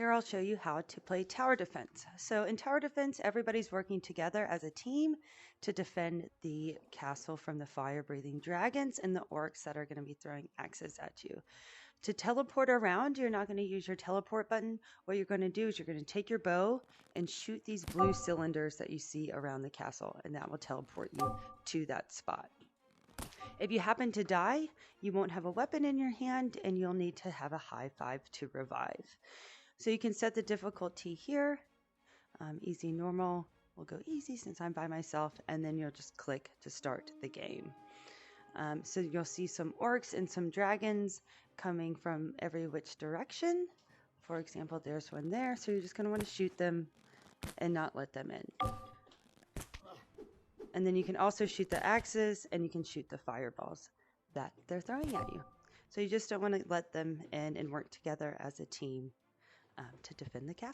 Here I'll show you how to play tower defense. So in tower defense, everybody's working together as a team to defend the castle from the fire-breathing dragons and the orcs that are going to be throwing axes at you. To teleport around, you're not going to use your teleport button. What you're going to do is you're going to take your bow and shoot these blue cylinders that you see around the castle, and that will teleport you to that spot. If you happen to die, you won't have a weapon in your hand, and you'll need to have a high five to revive. So you can set the difficulty here. Easy, normal. We'll go easy since I'm by myself, and then you'll just click to start the game. So you'll see some orcs and some dragons coming from every which direction. For example, there's one there, so you're just going to want to shoot them and not let them in. And then you can also shoot the axes, and you can shoot the fireballs that they're throwing at you. So you just don't want to let them in and work together as a team to defend the castle.